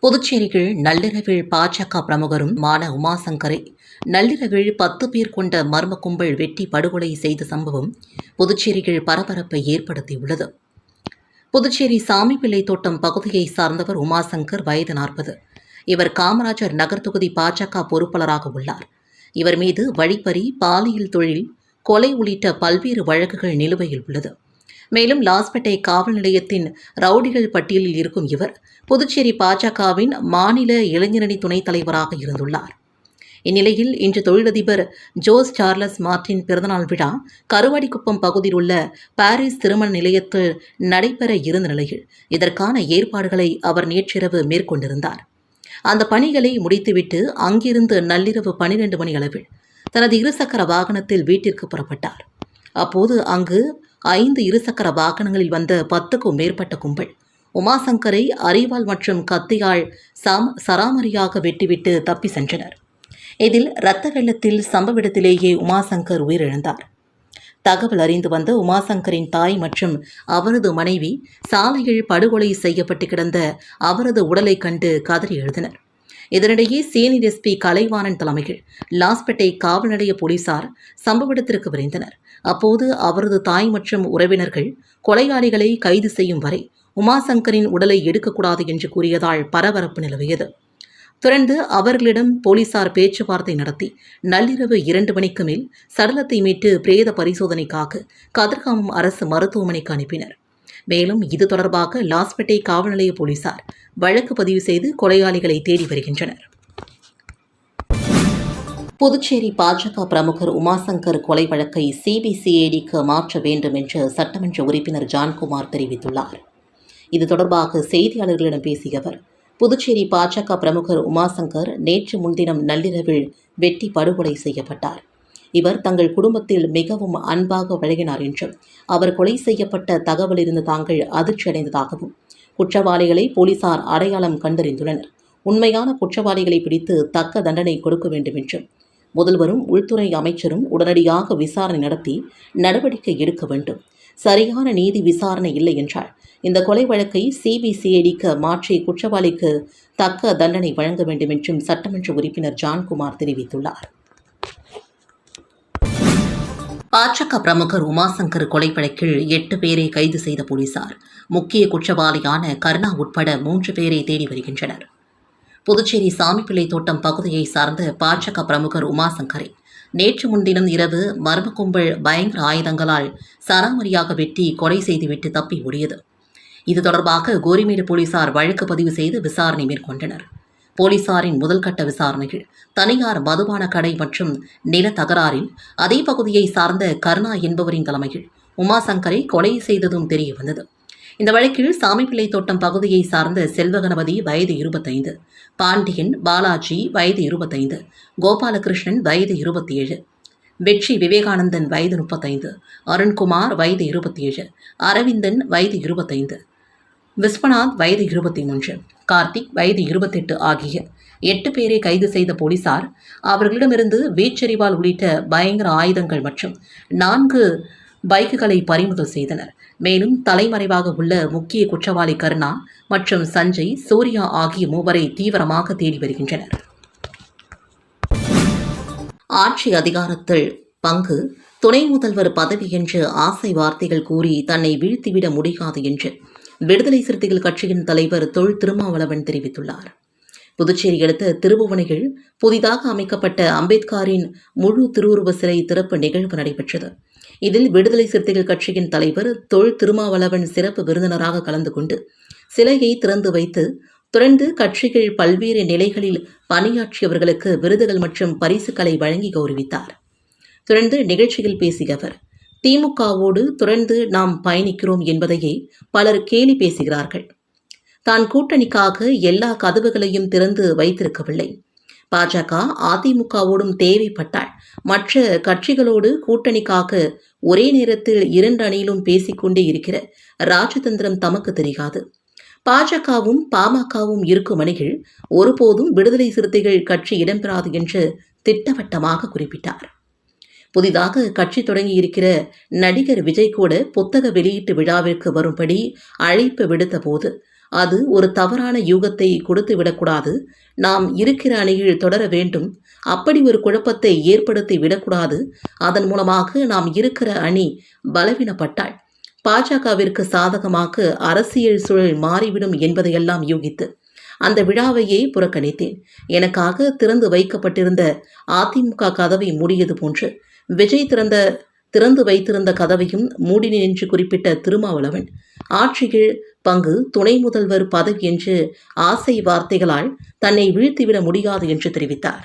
புதுச்சேரியில் நள்ளிரவில் பாஜக பிரமுகரும் உமாசங்கரை நள்ளிரவில் 10 பேர் கொண்ட மர்ம கும்பல் வெட்டி படுகொலை செய்த சம்பவம் புதுச்சேரியில் பரபரப்பை ஏற்படுத்தியுள்ளது. புதுச்சேரி சாமிப்பிள்ளை தோட்டம் பகுதியை சார்ந்தவர் உமாசங்கர், வயது 40. இவர் காமராஜர் நகர் தொகுதி பாஜக பொறுப்பாளராக உள்ளார். இவர் மீது வழிப்பறி, பாலியல் தொழில், கொலை உள்ளிட்ட பல்வேறு வழக்குகள் நிலுவையில் உள்ளது. மேலும் லாஸ்பேட்டை காவல் நிலையத்தின் ரவுடிகள் பட்டியலில் இருக்கும் இவர் புதுச்சேரி பாஜகவின் மாநில இளைஞரணி துணைத் தலைவராக இருந்துள்ளார். இந்நிலையில் இன்று தொழிலதிபர் ஜோஸ் சார்லஸ் மார்டின் பிறந்தநாள் விழா கருவாடிக்குப்பம் பகுதியில் உள்ள பாரிஸ் திருமண நிலையத்தில் நடைபெற இருந்த நிலையில் இதற்கான ஏற்பாடுகளை அவர் நேற்றிரவு மேற்கொண்டிருந்தார். அந்த பணிகளை முடித்துவிட்டு அங்கிருந்து நள்ளிரவு 12 மணி அளவில் தனது இருசக்கர வாகனத்தில் வீட்டிற்கு புறப்பட்டார். அப்போது அங்கு 5 இருசக்கர வாகனங்களில் வந்த 10க்கும் மேற்பட்ட கும்பல் உமாசங்கரை அரிவாள் மற்றும் கத்தியால் சராமரியாக வெட்டிவிட்டு தப்பி சென்றனர். இதில் இரத்த வெள்ளத்தில் சம்பவ இடத்திலேயே உமாசங்கர் உயிரிழந்தார். தகவல் அறிந்து வந்த உமாசங்கரின் தாய் மற்றும் அவரது மனைவி சாலையில் படுகொலை செய்யப்பட்டு கிடந்த அவரது உடலை கண்டு கதறி எழுதினர். இதனிடையே சீனியர் எஸ்பி கலைவாணன் தலைமையில் லாஸ்பேட்டை காவல் நிலைய போலீசார் சம்பவ இடத்திற்கு விரைந்தனர். அப்போது அவரது தாய் மற்றும் உறவினர்கள் கொலையாளிகளை கைது செய்யும் வரை உமாசங்கரின் உடலை எடுக்கக்கூடாது என்று கூறியதால் பரபரப்பு நிலவியது. தொடர்ந்து அவர்களிடம் போலீசார் பேச்சுவார்த்தை நடத்தி நள்ளிரவு 2 மணிக்கு மேல் சடலத்தை மீட்டு பிரேத பரிசோதனைக்காக கதிர்காமம் அரசு மருத்துவமனைக்கு அனுப்பினர். மேலும் இது தொடர்பாக லாஸ்பேட்டை காவல் நிலைய போலீசார் வழக்கு பதிவு செய்து கொலையாளிகளை தேடி வருகின்றனர். புதுச்சேரி பாஜக பிரமுகர் உமாசங்கர் கொலை வழக்கை சிபிசிஐடிக்கு மாற்ற வேண்டும் என்று சட்டமன்ற உறுப்பினர் ஜான்குமார் தெரிவித்துள்ளார். இது தொடர்பாக செய்தியாளர்களிடம் பேசிய அவர், புதுச்சேரி பாஜக பிரமுகர் உமாசங்கர் நேற்று முன்தினம் நள்ளிரவில் வெட்டி படுகொலை செய்யப்பட்டார். இவர் தங்கள் குடும்பத்தில் மிகவும் அன்பாக பழகினார் என்றும், அவர் கொலை செய்யப்பட்ட தகவல் இருந்து தாங்கள் அதிர்ச்சியடைந்ததாகவும், குற்றவாளிகளை போலீசார் அடையாளம் கண்டறிந்துள்ளனர். உண்மையான குற்றவாளிகளை பிடித்து தக்க தண்டனை கொடுக்க வேண்டும் என்றும், முதல்வரும் உள்துறை அமைச்சரும் உடனடியாக விசாரணை நடத்தி நடவடிக்கை எடுக்க வேண்டும். சரியான நீதி விசாரணை இல்லை என்றால் இந்த கொலை வழக்கை சிபிசிஐடிக்கு மாற்றி குற்றவாளிக்கு தக்க தண்டனை வழங்க வேண்டும் என்றும் சட்டமன்ற உறுப்பினர் ஜான்குமார் தெரிவித்துள்ளார். பாஜக பிரமுகர் உமாசங்கர் கொலை வழக்கில் 8 பேரை கைது செய்த போலீசார் முக்கிய குற்றவாளியான கருணா உட்பட 3 பேரை தேடி வருகின்றனர். புதுச்சேரி சாமிப்பிள்ளை தோட்டம் பகுதியை சார்ந்த பாஜக பிரமுகர் உமாசங்கரை நேற்று முன்தினம் இரவு மர்ம கும்பல் பயங்கர ஆயுதங்களால் சராமரியாக வெட்டி கொலை செய்துவிட்டு தப்பி ஓடியது. இது தொடர்பாக கோரிமேடு போலீசார் வழக்கு பதிவு செய்து விசாரணை மேற்கொண்டனர். போலீசாரின் முதல்கட்ட விசாரணையில் தனியார் மதுபான கடை மற்றும் நில தகராறில் அதே பகுதியை சார்ந்த கருணா என்பவரின் தலைமையில் உமாசங்கரை கொலை செய்ததும் தெரியவந்தது. இந்த வழக்கில் சாமிப்பிள்ளை தோட்டம் பகுதியை சார்ந்த செல்வகணபதி வயது 25, பாண்டியன் பாலாஜி வயது 25, கோபாலகிருஷ்ணன் வயது 27, வெற்றி விவேகானந்தன் வயது 35, அருண்குமார் வயது 27, அரவிந்தன் வயது 25, விஸ்வநாத் வயது 23, கார்த்திக் வயது 28 ஆகிய 8 பேரை கைது செய்த போலீசார் அவர்களிடமிருந்து வீச்சரிவால் உள்ளிட்ட பயங்கர ஆயுதங்கள் மற்றும் 4 பைக்குகளை பறிமுதல் செய்தனர். மேலும் தலைமறைவாக உள்ள முக்கிய குற்றவாளி கருணா மற்றும் சஞ்சய், சூர்யா ஆகிய 3 தீவிரமாக தேடி வருகின்றனர். ஆட்சி அதிகாரத்தில் பங்கு, துணை முதல்வர் பதவி என்று ஆசை வார்த்தைகள் கூறி தன்னை வீழ்த்திவிட முடியாது என்று விடுதலை சிறுத்தைகள் கட்சியின் தலைவர் தொல் திருமாவளவன் தெரிவித்துள்ளார். புதுச்சேரி அடுத்த திருபுவனையில் புதிதாக அமைக்கப்பட்ட அம்பேத்கரின் முழு திருவுருவ சிலை திறப்பு நிகழ்வு நடைபெற்றது. இதில் விடுதலை சிறுத்தைகள் கட்சியின் தலைவர் தொல் திருமாவளவன் சிறப்பு விருந்தினராக கலந்து கொண்டு சிலையை திறந்து வைத்து தொடர்ந்து கட்சிகள் பல்வேறு நிலைகளில் பணியாற்றியவர்களுக்கு விருதுகள் மற்றும் பரிசுகளை வழங்கி கௌரவித்தார். தொடர்ந்து நிகழ்ச்சியில் பேசிய அவர், திமுகவோடு தொடர்ந்து நாம் பயணிக்கிறோம் என்பதையே பலர் கேலி பேசுகிறார்கள். தான் கூட்டணிக்காக எல்லா கதவுகளையும் திறந்து வைத்திருக்கவில்லை. பாஜக அதிமுகவோடும் தேவைப்பட்டால் மற்ற கட்சிகளோடு கூட்டணிக்காக ஒரே நேரத்தில் 2 அணியிலும் பேசிக்கொண்டே இருக்கிற ராஜதந்திரம் தமக்கு தெரியாது. பாஜகவும் பாமகவும் இருக்கும் அணியில் ஒருபோதும் விடுதலை சிறுத்தைகள் கட்சி இடம்பெறாது என்று திட்டவட்டமாக குறிப்பிட்டார். புதிதாக கட்சி தொடங்கியிருக்கிற நடிகர் விஜய் கூட புத்தக வெளியீட்டு விழாவிற்கு வரும்படி அழைப்பு விடுத்த போது அது ஒரு தவறான யூகத்தை கொடுத்து விடக்கூடாது. நாம் இருக்கிற அணியில் தொடர வேண்டும். அப்படி ஒரு குழப்பத்தை ஏற்படுத்தி விடக்கூடாது. அதன் மூலமாக நாம் இருக்கிற அணி பலவீனப்பட்டால் பாஜகவிற்கு சாதகமாக அரசியல் சூழல் மாறிவிடும் என்பதையெல்லாம் யூகித்து அந்த விழாவையே புறக்கணித்தேன். எனக்காக திறந்து வைக்கப்பட்டிருந்த அதிமுக கதவை மூடியது போன்று விஜய் திறந்து வைத்திருந்த கதவையும் மூடினேன் என்று குறிப்பிட்ட திருமாவளவன், ஆட்சியில் பங்கு, துணை முதல்வர் பதவி என்று ஆசை வார்த்தைகளால் தன்னை வீழ்த்திவிட முடியாது என்று தெரிவித்தார்.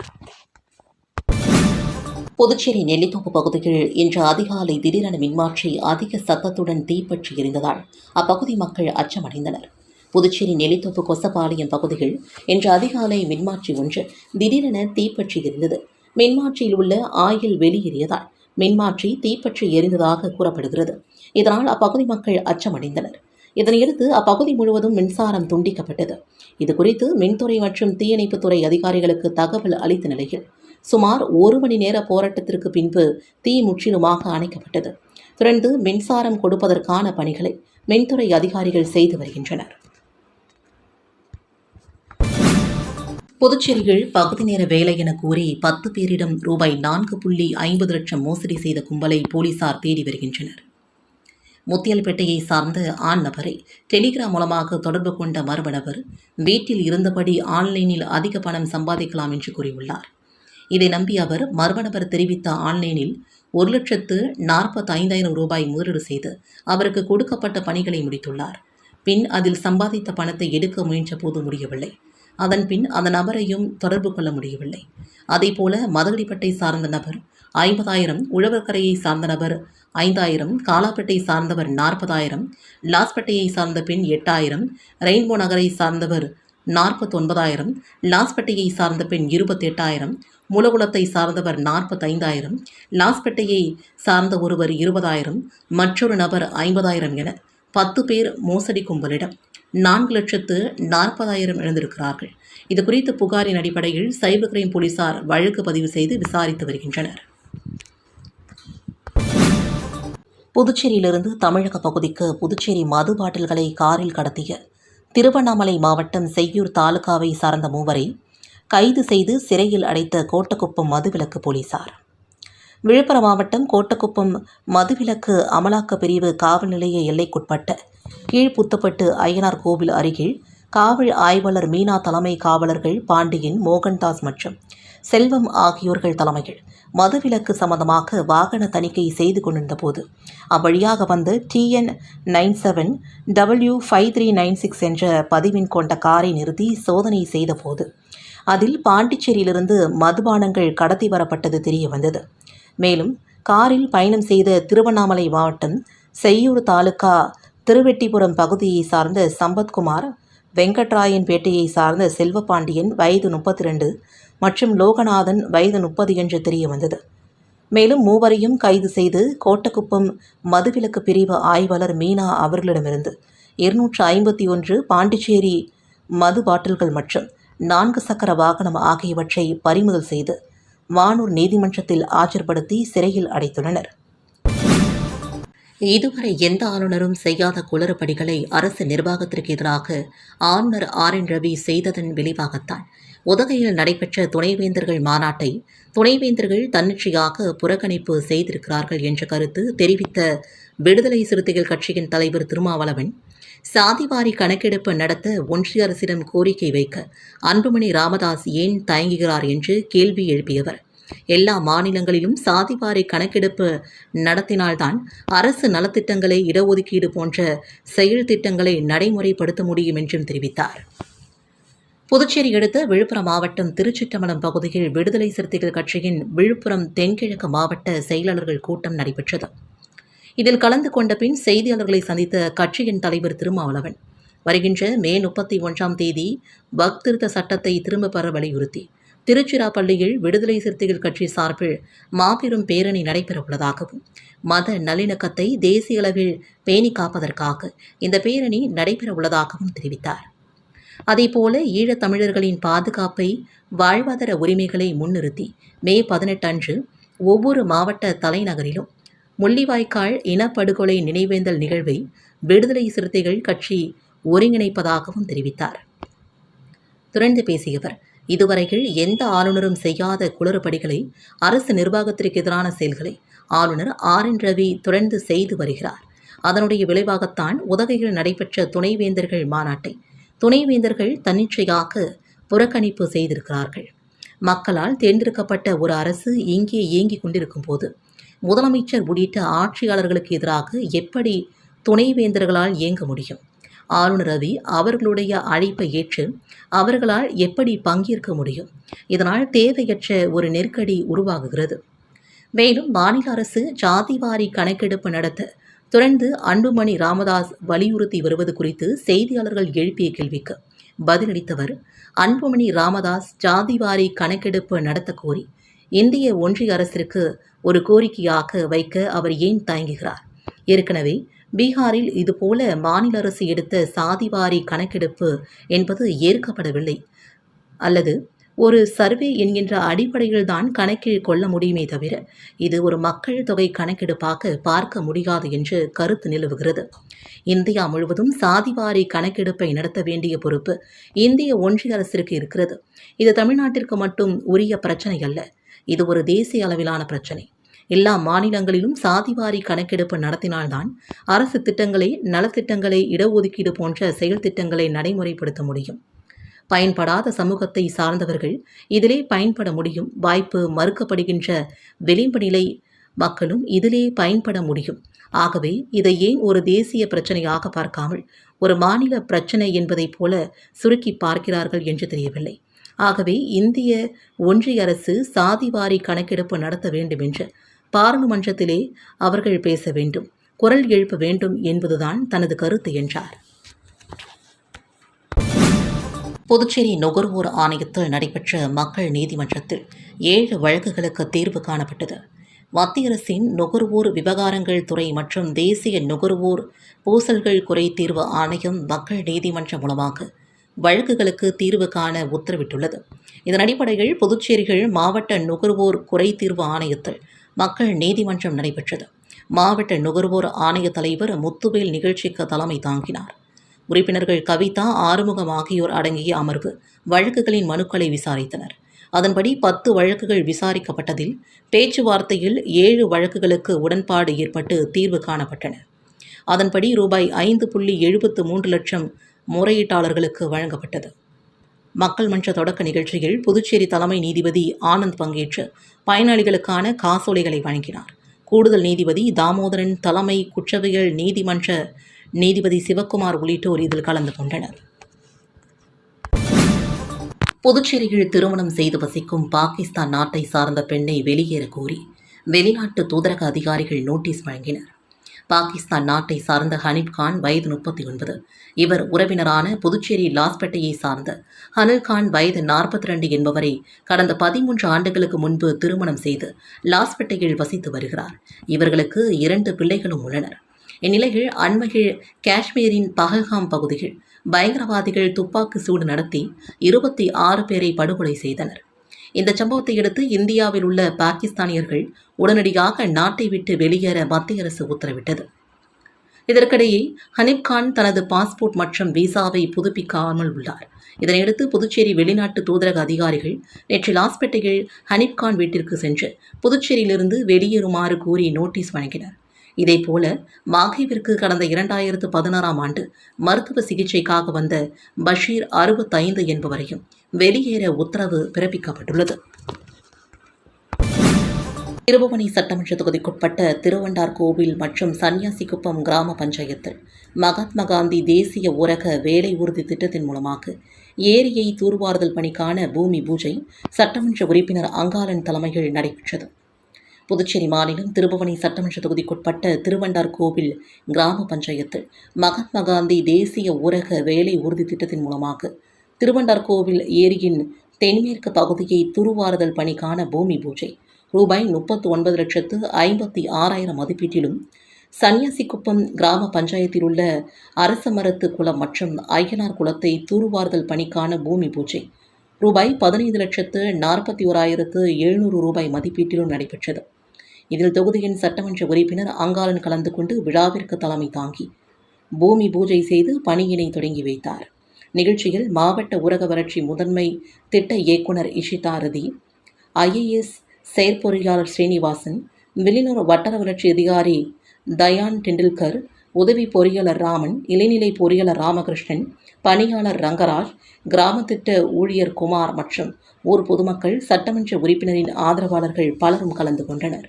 புதுச்சேரி நெல்லித்தோப்பு பகுதியில் இன்று அதிகாலை திடீரென மின்மாற்றி அதிக சத்தத்துடன் தீப்பற்றி எரிந்ததால் அப்பகுதி மக்கள் அச்சமடைந்தனர். புதுச்சேரி நெல்லித்தோப்பு கொசப்பாளையம் பகுதியில் இன்று அதிகாலை மின்மாற்றி ஒன்று திடீரென தீப்பற்றி எரிந்தது. மின்மாற்றியில் உள்ள ஆயில் வெளியேறியதால் மின்மாற்றி தீப்பற்றி எரிந்ததாக கூறப்படுகிறது. இதனால் அப்பகுதி மக்கள் அச்சமடைந்தனர். இதனையடுத்து அப்பகுதி முழுவதும் மின்சாரம் துண்டிக்கப்பட்டது. இதுகுறித்து மின்துறை மற்றும் தீயணைப்புத்துறை அதிகாரிகளுக்கு தகவல் அளித்த நிலையில் சுமார் 1 மணி நேர போராட்டத்திற்கு பின்பு தீ முற்றிலுமாக அணைக்கப்பட்டது. தொடர்ந்து மின்சாரம் கொடுப்பதற்கான பணிகளை மின்துறை அதிகாரிகள் செய்து வருகின்றனர். புதுச்சேரியில் பகுதி நேர வேலை என கூறி 10 பேரிடம் ரூபாய் 4.50 லட்சம் மோசடி செய்த கும்பலை போலீசார் தேடி வருகின்றனர். முத்தியல்பேட்டையை சார்ந்த ஆண் நபரை டெலிகிராம் மூலமாக தொடர்பு கொண்ட மர்ம நபர் வீட்டில் இருந்தபடி ஆன்லைனில் அதிக பணம் சம்பாதிக்கலாம் என்று கூறியுள்ளார். இதை நம்பி அவர் மர்ம நபர் தெரிவித்த ஆன்லைனில் 1,45,000 ரூபாய் முதலீடு செய்து அவருக்கு கொடுக்கப்பட்ட பணிகளை முடித்துள்ளார். பின் அதில் சம்பாதித்த பணத்தை எடுக்க முயன்ற போது முடியவில்லை. அதன்பின் அந்த நபரையும் தொடர்பு கொள்ள முடியவில்லை. அதேபோல மதகடிப்பட்டை சார்ந்த நபர் 50,000, உழவர்கரையை சார்ந்த நபர் 5,000, காலாப்பேட்டை சார்ந்தவர் 40,000, லாஸ்பேட்டையை சார்ந்த பெண் 8,000, ரெயின்போ நகரை சார்ந்தவர் 49,000, லாஸ்பேட்டையை சார்ந்த பெண் 28,000, முலகுளத்தை சார்ந்தவர் 45,000, லாஸ்பேட்டையை சார்ந்த ஒருவர் 20,000, மற்றொரு நபர் 50,000 என 10 பேர் மோசடி கும்பலிடம் 4,40,000 இழந்திருக்கிறார்கள். இதுகுறித்த புகாரின் அடிப்படையில் சைபர் கிரைம் போலீசார் வழக்கு பதிவு செய்து விசாரித்து வருகின்றனர். புதுச்சேரியிலிருந்து தமிழக பகுதிக்கு புதுச்சேரி மது பாட்டில்களை காரில் கடத்திய திருவண்ணாமலை மாவட்டம் செய்யூர் தாலுகாவை சார்ந்த 3 கைது செய்து சிறையில் அடைத்த கோட்டக்குப்பம் மதுவிலக்கு போலீசார். விழுப்புரம் மாவட்டம் கோட்டக்குப்பம் மதுவிலக்கு அமலாக்க பிரிவு காவல் நிலைய எல்லைக்குட்பட்ட கீழ்புத்தப்பட்டு அய்யனார் கோவில் அருகில் காவல் ஆய்வாளர் மீனா தலைமை காவலர்கள் பாண்டியன், மோகன்தாஸ் மற்றும் செல்வம் ஆகியோர்கள் தலைமையில் மதுவிலக்கு சம்பந்தமாக வாகன தணிக்கை செய்து கொண்டிருந்த போது அவ்வழியாக வந்த TN 97W5396 என்ற பதிவின் கொண்ட காரை நிறுத்தி சோதனை செய்தபோது அதில் பாண்டிச்சேரியிலிருந்து மதுபானங்கள் கடத்தி வரப்பட்டது தெரிய வந்தது. மேலும் காரில் பயணம் செய்த திருவண்ணாமலை மாவட்டம் செய்யூர் தாலுகா திருவெட்டிபுரம் பகுதியை சார்ந்த சம்பத்குமார், வெங்கட்ராயன் பேட்டையை சார்ந்த செல்வபாண்டியன் வயது 32 மற்றும் லோகநாதன் வயது 30 என்று தெரிய வந்தது. மேலும் 3 கைது செய்து கோட்டக்குப்பம் மதுவிலக்கு பிரிவு ஆய்வாளர் மீனா அவர்களிடமிருந்து 251 பாண்டிச்சேரி மது பாட்டில்கள் மற்றும் 4 சக்கர வாகனம் ஆகியவற்றை பறிமுதல் செய்து வானூர் நீதிமன்றத்தில் ஆஜர்படுத்தி சிறையில் அடைத்துள்ளனர். இதுவரை எந்த ஆளுநரும் செய்யாத குளறுபடிகளை அரசு நிர்வாகத்திற்கு எதிராக ஆளுநர் RN ரவி செய்ததன் விளைவாகத்தான் உதகையில் நடைபெற்ற துணைவேந்தர்கள் மாநாட்டை துணைவேந்தர்கள் தன்னிச்சையாக புறக்கணிப்பு செய்திருக்கிறார்கள் என்ற கருத்து தெரிவித்த விடுதலை சிறுத்தைகள் கட்சியின் தலைவர் திருமாவளவன், சாதிவாரி கணக்கெடுப்பு நடத்த ஒன்றிய அரசிடம் கோரிக்கை வைக்க அன்புமணி ராமதாஸ் ஏன் தயங்குகிறார் என்று கேள்வி எழுப்பியவர், எல்லா மாநிலங்களிலும் சாதிவாரி கணக்கெடுப்பு நடத்தினால்தான் அரசு நலத்திட்டங்களை, இடஒதுக்கீடு போன்ற செயல் திட்டங்களை நடைமுறைப்படுத்த முடியும் என்றும் தெரிவித்தார். புதுச்சேரி அடுத்த விழுப்புரம் மாவட்டம் திருச்சிற்றம்பலம் பகுதியில் விடுதலை சிறுத்தைகள் கட்சியின் விழுப்புரம் தென்கிழக்கு மாவட்ட செயலாளர்கள் கூட்டம் நடைபெற்றது. இதில் கலந்து கொண்ட பின் செய்தியாளர்களை சந்தித்த கட்சியின் தலைவர் திருமாவளவன், வருகின்ற மே 31ஆம் தேதி வக்ஃப் திருத்த சட்டத்தை திரும்பப் பெற வலியுறுத்தி திருச்சிராப்பள்ளியில் விடுதலை சிறுத்தைகள் கட்சி சார்பில் மாபெரும் பேரணி நடைபெறவுள்ளதாகவும், மத நல்லிணக்கத்தை தேசிய அளவில் பேணி காப்பதற்காக இந்த பேரணி நடைபெறவுள்ளதாகவும் தெரிவித்தார். அதேபோல ஈழத் தமிழர்களின் பாதுகாப்பை, வாழ்வாதார உரிமைகளை முன்னிறுத்தி மே 18 அன்று ஒவ்வொரு மாவட்ட தலைநகரிலும் முள்ளிவாய்க்கால் இனப்படுகொலை நினைவேந்தல் நிகழ்வை விடுதலை சிறுத்தைகள் கட்சி ஒருங்கிணைப்பதாகவும் தெரிவித்தார். தொடர்ந்து பேசிய அவர், இதுவரையில் எந்த ஆளுநரும் செய்யாத குளறுபடிகளை, அரசு நிர்வாகத்திற்கு எதிரான செயல்களை ஆளுநர் RN ரவி தொடர்ந்து செய்து வருகிறார். அதனுடைய விளைவாகத்தான் உதகையில் நடைபெற்ற துணைவேந்தர்கள் மாநாட்டை துணைவேந்தர்கள் தன்னிச்சையாக புறக்கணிப்பு செய்திருக்கிறார்கள். மக்களால் தேர்ந்தெடுக்கப்பட்ட ஒரு அரசு இங்கே இயங்கிக் கொண்டிருக்கும் போது முதலமைச்சர் உள்ளிட்ட ஆட்சியாளர்களுக்கு எதிராக எப்படி துணைவேந்தர்களால் இயங்க முடியும்? ஆளுநர் ரவி அவர்களுடைய அழைப்பை ஏற்று அவர்களால் எப்படி பங்கேற்க முடியும்? இதனால் தேவையற்ற ஒரு நெருக்கடி உருவாகுகிறது. மேலும் மாநில அரசு ஜாதிவாரி கணக்கெடுப்பு நடத்த தொடர்ந்து அன்புமணி ராமதாஸ் வலியுறுத்தி வருவது குறித்து செய்தியாளர்கள் எழுப்பிய கேள்விக்கு பதிலளித்தவர், அன்புமணி ராமதாஸ் ஜாதிவாரி கணக்கெடுப்பு நடத்த கோரி இந்திய ஒன்றிய அரசிற்கு ஒரு கோரிக்கையாக வைக்க அவர் ஏன் தயங்குகிறார்? ஏற்கனவே பீகாரில் இதுபோல மாநில அரசு எடுத்த சாதிவாரி கணக்கெடுப்பு என்பது ஏற்கப்படவில்லை, அல்லது ஒரு சர்வே என்கின்ற அடிப்படையில் தான் கணக்கில் கொள்ள முடியுமே தவிர இது ஒரு மக்கள் தொகை கணக்கெடுப்பாக பார்க்க முடியாது என்று கருத்து நிலவுகிறது. இந்தியா முழுவதும் சாதிவாரி கணக்கெடுப்பை நடத்த வேண்டிய பொறுப்பு இந்திய ஒன்றிய அரசிற்கு இருக்கிறது. இது தமிழ்நாட்டிற்கு மட்டும் உரிய பிரச்சனை அல்ல, இது ஒரு தேசிய அளவிலான பிரச்சனை. எல்லா மாநிலங்களிலும் சாதிவாரி கணக்கெடுப்பு நடத்தினால்தான் அரசு திட்டங்களை, நலத்திட்டங்களை, இடஒதுக்கீடு போன்ற செயல் திட்டங்களை நடைமுறைப்படுத்த முடியும். பயன்படாத சமூகத்தை சார்ந்தவர்கள் இதிலே பயன்பட முடியும். வாய்ப்பு மறுக்கப்படுகின்ற விளிம்பு நிலை மக்களும் இதிலே பயன்பட முடியும். ஆகவே இதை ஏன் ஒரு தேசிய பிரச்சனையாக பார்க்காமல் ஒரு மாநில பிரச்சனை என்பதைப் போல சுருக்கி பார்க்கிறார்கள் என்று தெரியவில்லை. ஆகவே இந்திய ஒன்றிய அரசு சாதிவாரி கணக்கெடுப்பு நடத்த வேண்டும் என்று பாராளுமன்றத்திலே அவர்கள் பேச வேண்டும், குரல் எழுப்ப வேண்டும் என்பதுதான் தனது கருத்து என்றார். புதுச்சேரி நுகர்வோர் ஆணையத்தில் நடைபெற்ற மக்கள் நீதிமன்றத்தில் 7 வழக்குகளுக்கு தீர்வு காணப்பட்டது. மத்திய அரசின் நுகர்வோர் விவகாரங்கள் துறை மற்றும் தேசிய நுகர்வோர் பூசல்கள் குறை தீர்வு ஆணையம் மக்கள் நீதிமன்றம் மூலமாக வழக்குகளுக்கு தீர்வு காண உத்தரவிட்டுள்ளது. இதன் அடிப்படையில் புதுச்சேரியில் மாவட்ட நுகர்வோர் குறை தீர்வு ஆணையத்தில் மக்கள் நீதிமன்றம் நடைபெற்றது. மாவட்ட நுகர்வோர் ஆணைய தலைவர் முத்துவேல் நிகழ்ச்சிக்கு தலைமை தாங்கினார். உறுப்பினர்கள் கவிதா, ஆறுமுகம் ஆகியோர் அடங்கிய அமர்வு வழக்குகளின் மனுக்களை விசாரித்தனர். அதன்படி 10 வழக்குகள் விசாரிக்கப்பட்டதில் பேச்சுவார்த்தையில் 7 வழக்குகளுக்கு உடன்பாடு ஏற்பட்டு தீர்வு காணப்பட்டன. அதன்படி ரூபாய் 5.73 லட்சம் முறையீட்டாளர்களுக்கு வழங்கப்பட்டது. மக்கள் மன்ற தொடக்க நிகழ்ச்சியில் புதுச்சேரி தலைமை நீதிபதி ஆனந்த் பங்கேற்று பயனாளிகளுக்கான காசோலைகளை வழங்கினார். கூடுதல் நீதிபதி தாமோதரன், தலைமை குற்றவியல் நீதிமன்ற நீதிபதி சிவக்குமார் உள்ளிட்டோர் இதில் கலந்து கொண்டனர். புதுச்சேரியில் திருமணம் செய்து வசிக்கும் பாகிஸ்தான் நாட்டை சார்ந்த பெண்ணை வெளியேற கோரி வெளிநாட்டு தூதரக அதிகாரிகள் நோட்டீஸ் வழங்கினர். பாகிஸ்தான் நாட்டை சார்ந்த ஹனீப் கான் வயது 39. இவர் உறவினரான புதுச்சேரி லாஸ்பேட்டையை சார்ந்த ஹனில் கான் வயது 42 என்பவரை கடந்த 13 ஆண்டுகளுக்கு முன்பு திருமணம் செய்து லாஸ்பேட்டையில் வசித்து வருகிறார். இவர்களுக்கு 2 பிள்ளைகளும் உள்ளனர். இந்நிலையில் அண்மையில் காஷ்மீரின் பஹல்காம் பகுதியில் பயங்கரவாதிகள் துப்பாக்கி சூடு நடத்தி 26 பேரை படுகொலை செய்தனர். இந்த சம்பவத்தை அடுத்து இந்தியாவில் உள்ள பாகிஸ்தானியர்கள் உடனடியாக நாட்டை விட்டு வெளியேற மத்திய அரசு உத்தரவிட்டது. இதற்கிடையே ஹனீப் கான் தனது பாஸ்போர்ட் மற்றும் விசாவை புதுப்பிக்காமல் உள்ளார். இதனையடுத்து புதுச்சேரி வெளிநாட்டு தூதரக அதிகாரிகள் நேற்று லாஸ்பேட்டையில் ஹனீப் கான் வீட்டிற்கு சென்று புதுச்சேரியிலிருந்து வெளியேறுமாறு கூறி நோட்டீஸ் வழங்கினர். இதேபோல மாஹேவிற்கு கடந்த 2016ஆம் ஆண்டு மருத்துவ சிகிச்சைக்காக வந்த பஷீர் 65 என்பவரையும் வெளியேற உத்தரவு பிறப்பிக்கப்பட்டுள்ளது. திருபுவனை சட்டமன்ற தொகுதிக்குட்பட்ட திருவண்டார்கோவில் மற்றும் சன்னியாசிக்குப்பம் கிராம பஞ்சாயத்தில் மகாத்மா காந்தி தேசிய ஊரக வேலை உறுதி திட்டத்தின் மூலமாக ஏரியை தூர்வாறுதல் பணிக்கான பூமி பூஜை சட்டமன்ற உறுப்பினர் அங்காளன் தலைமையில் நடைபெற்றது. புதுச்சேரி மாநிலம் திருபுவனை சட்டமன்ற தொகுதிக்குட்பட்ட திருவண்டார்கோவில் கிராம பஞ்சாயத்தில் மகாத்மா காந்தி தேசிய ஊரக வேலை உறுதி திட்டத்தின் மூலமாக திருவண்டார்கோவில் ஏரியின் தென்மேற்கு பகுதியை தூர்வாறுதல் பணிக்கான பூமி பூஜை ரூபாய் 39,56,000 மதிப்பீட்டிலும், சன்னியாசிக்குப்பம் கிராம பஞ்சாயத்தில் உள்ள அரசமரத்து குளம் மற்றும் ஐயனார் குளத்தை தூர்வாறுதல் பணிக்கான பூமி பூஜை ரூபாய் 15,41,700 மதிப்பீட்டிலும் நடைபெற்றது. இதில் தொகுதியின் சட்டமன்ற உறுப்பினர் அங்காளன் கலந்து கொண்டு விழாவிற்கு தலைமை தாங்கி பூமி பூஜை செய்து பணியினை தொடங்கி வைத்தார். நிகழ்ச்சியில் மாவட்ட ஊரக வளர்ச்சி முதன்மை திட்ட இயக்குநர் இஷிதாரதி, IAS செயற்பொறியாளர் ஸ்ரீனிவாசன், வில்லியனூர் வட்டார வளர்ச்சி அதிகாரி தயான் டெண்டுல்கர், உதவி பொறியாளர் ராமன், இளைநிலை பொறியாளர் ராமகிருஷ்ணன், பணியாளர் ரங்கராஜ், கிராம திட்ட ஊழியர் குமார் மற்றும் ஊர் பொதுமக்கள், சட்டமன்ற உறுப்பினரின் ஆதரவாளர்கள் பலரும் கலந்து கொண்டனர்.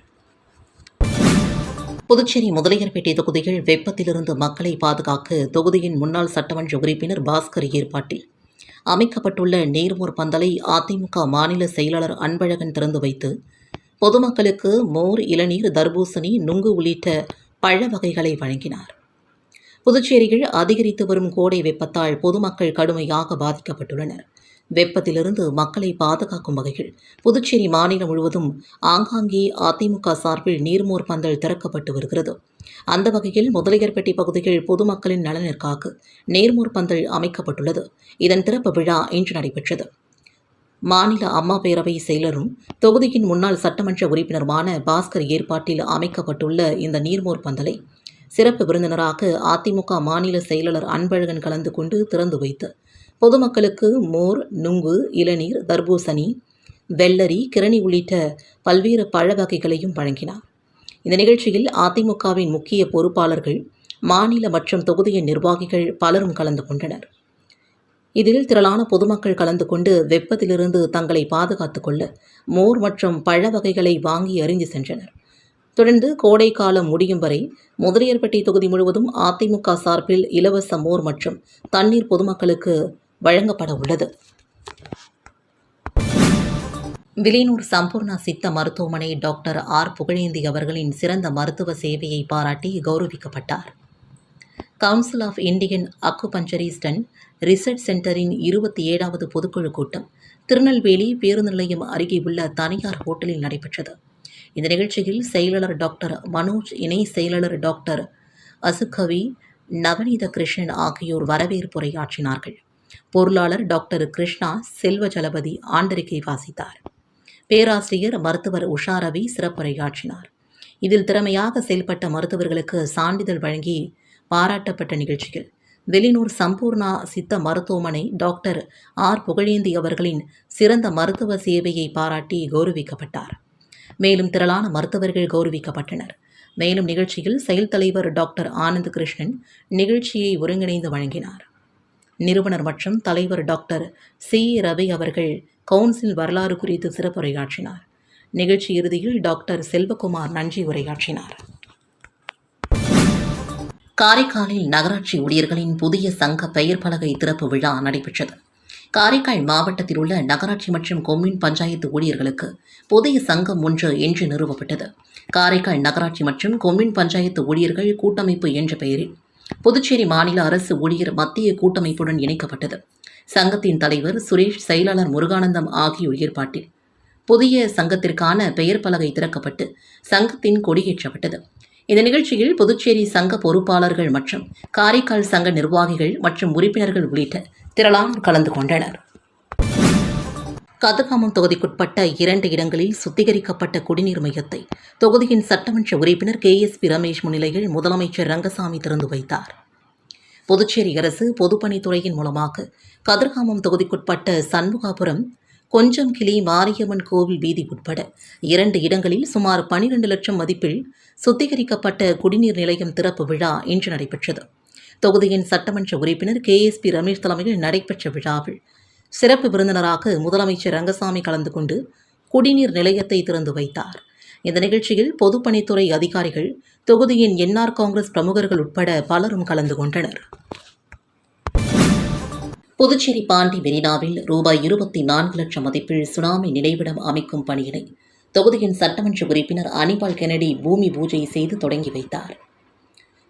புதுச்சேரி முதலியார்பேட்டை தொகுதியில் வெப்பத்திலிருந்து மக்களை பாதுகாக்க தொகுதியின் முன்னாள் சட்டமன்ற உறுப்பினர் பாஸ்கர் ஏற்பாட்டில் அமைக்கப்பட்டுள்ள நீர்மோர் பந்தலை அதிமுக மாநில செயலாளர் அன்பழகன் திறந்து வைத்து பொதுமக்களுக்கு மோர், இளநீர், தர்பூசணி, நுங்கு உள்ளிட்ட பழ வகைகளை வழங்கினார். புதுச்சேரியில் அதிகரித்து வரும் கோடை வெப்பத்தால் பொதுமக்கள் கடுமையாக பாதிக்கப்பட்டுள்ளனர். வெப்பத்திலிருந்து மக்களை பாதுகாக்கும் வகையில் புதுச்சேரி மாநிலம் முழுவதும் ஆங்காங்கே அதிமுக சார்பில் நீர்மோர் பந்தல் திறக்கப்பட்டு வருகிறது. அந்த வகையில் முதலியார்பேட்டை பகுதியில் பொதுமக்களின் நலனிற்காக நீர்மோர் பந்தல் அமைக்கப்பட்டுள்ளது. இதன் திறப்பு விழா இன்று நடைபெற்றது. மாநில அம்மா பேரவை செயலரும் தொகுதியின் முன்னாள் சட்டமன்ற உறுப்பினருமான பாஸ்கர் ஏற்பாட்டில் அமைக்கப்பட்டுள்ள இந்த நீர்மோர் பந்தலை சிறப்பு விருந்தினராக அதிமுக மாநில செயலாளர் அன்பழகன் கலந்து கொண்டு திறந்து வைத்து பொதுமக்களுக்கு மோர், நுங்கு, இளநீர், தர்பூசணி, வெள்ளரி, கிரணி உள்ளிட்ட பல்வேறு பழ வகைகளையும் வழங்கினார். இந்த நிகழ்ச்சியில் அதிமுகவின் முக்கிய பொறுப்பாளர்கள், மாநில மற்றும் தொகுதியின் நிர்வாகிகள் பலரும் கலந்து கொண்டனர். இதில் திரளான பொதுமக்கள் கலந்து கொண்டு வெப்பத்திலிருந்து தங்களை பாதுகாத்துக் கொள்ள மோர் மற்றும் பழ வகைகளை வாங்கி அறிந்து சென்றனர். தொடர்ந்து கோடை காலம் முடியும் வரை முதலியார்பேட்டை தொகுதி முழுவதும் அதிமுக சார்பில் இலவச மோர் மற்றும் தண்ணீர் பொதுமக்களுக்கு வழங்கப்பட உள்ளது. வில்லியனூர் சம்பூர்ணா சித்த மருத்துவமனை டாக்டர் ஆர் புகழேந்தி அவர்களின் சிறந்த மருத்துவ சேவையை பாராட்டி கௌரவிக்கப்பட்டார். Council of Indian acupuncturist and research சென்டரின் 27வது பொதுக்குழு கூட்டம் திருநெல்வேலி பேருந்து நிலையம் அருகே உள்ள தனியார் ஹோட்டலில் நடைபெற்றது. இந்த நிகழ்ச்சியில் செயலாளர் டாக்டர் மனோஜ், இணை செயலாளர் டாக்டர் அசுகவி, நவநீத கிருஷ்ணன் ஆகியோர் வரவேற்புரையாற்றினார்கள். பொருளாளர் டாக்டர் கிருஷ்ணா செல்வஜலபதி ஆண்டறிக்கை வாசித்தார். பேராசிரியர் மருத்துவர் உஷாரவி சிறப்புரையாற்றினார். இதில் திறமையாக செயல்பட்ட மருத்துவர்களுக்கு சான்றிதழ் வழங்கி பாராட்டப்பட்ட நிகழ்ச்சியில் வில்லியனூர் சம்பூர்ணா சித்த மருத்துவமனை டாக்டர் ஆர் புகழேந்தி அவர்களின் சிறந்த மருத்துவ சேவையை பாராட்டி கௌரவிக்கப்பட்டார். மேலும் திரளான மருத்துவர்கள் கௌரவிக்கப்பட்டனர். மேலும் நிகழ்ச்சியில் செயல் தலைவர் டாக்டர் ஆனந்த் கிருஷ்ணன் நிகழ்ச்சியை ஒருங்கிணைந்து வழங்கினார். நிறுவனர் மற்றும் தலைவர் டாக்டர் சி. ரவி அவர்கள் கவுன்சில் வரலாறு குறித்து சிறப்புரையாற்றினார். நிகழ்ச்சி இறுதியில் டாக்டர் செல்வகுமார் நன்றி உரையாற்றினார். காரைக்காலில் நகராட்சி ஊழியர்களின் புதிய சங்க பெயர் பலகை திறப்பு விழா நடைபெற்றது. காரைக்கால் மாவட்டத்தில் உள்ள நகராட்சி மற்றும் கொம்யூன் பஞ்சாயத்து ஊழியர்களுக்கு புதிய சங்கம் ஒன்று இன்று நிறுவப்பட்டது. காரைக்கால் நகராட்சி மற்றும் கொம்யூன் பஞ்சாயத்து ஊழியர்கள் கூட்டமைப்பு என்ற பெயரில் புதுச்சேரி மாநில அரசு ஊழியர் மத்திய கூட்டமைப்புடன் இணைக்கப்பட்டது. சங்கத்தின் தலைவர் சுரேஷ், செயலாளர் முருகானந்தம் ஆகியோர் ஏற்பாட்டில் புதிய சங்கத்திற்கான பெயர் பலகை திறக்கப்பட்டு சங்கத்தின் கொடியேற்றப்பட்டது. இந்த நிகழ்ச்சியில் புதுச்சேரி சங்க பொறுப்பாளர்கள் மற்றும் காரைக்கால் சங்க நிர்வாகிகள் மற்றும் உறுப்பினர்கள் உள்ளிட்ட திரளானோர் கலந்து கொண்டனர். கதிர்காமம் தொகுதிக்குட்பட்ட 2 இடங்களில் சுத்திகரிக்கப்பட்ட குடிநீர் மையத்தை தொகுதியின் சட்டமன்ற உறுப்பினர் KSP ரமேஷ் முன்னிலையில் முதலமைச்சர் ரங்கசாமி திறந்து வைத்தார். புதுச்சேரி அரசு பொதுப்பணித்துறையின் மூலமாக கதிர்காமம் தொகுதிக்குட்பட்ட சண்முகாபுரம், கொஞ்சம்கிளி மாரியம்மன் கோவில் வீதி உட்பட 2 இடங்களில் சுமார் 12 லட்சம் மதிப்பில் சுத்திகரிக்கப்பட்ட குடிநீர் நிலையம் திறப்பு விழா இன்று நடைபெற்றது. தொகுதியின் சட்டமன்ற உறுப்பினர் KSP ரமேஷ் தலைமையில் நடைபெற்ற விழாவில் சிறப்பு விருந்தினராக முதலமைச்சர் ரங்கசாமி கலந்து கொண்டு குடிநீர் நிலையத்தை திறந்து வைத்தார். இந்த நிகழ்ச்சியில் பொதுப்பணித்துறை அதிகாரிகள், தொகுதியின் NR காங்கிரஸ் பிரமுகர்கள் உட்பட பலரும் கலந்து கொண்டனர். புதுச்சேரி பாண்டி மெரினாவில் ரூபாய் 24 லட்சம் மதிப்பில் சுனாமி நினைவிடம் அமைக்கும் பணியினை தொகுதியின் சட்டமன்ற உறுப்பினர் அனிபால் கென்னடி பூமி பூஜை செய்து தொடங்கி வைத்தார்.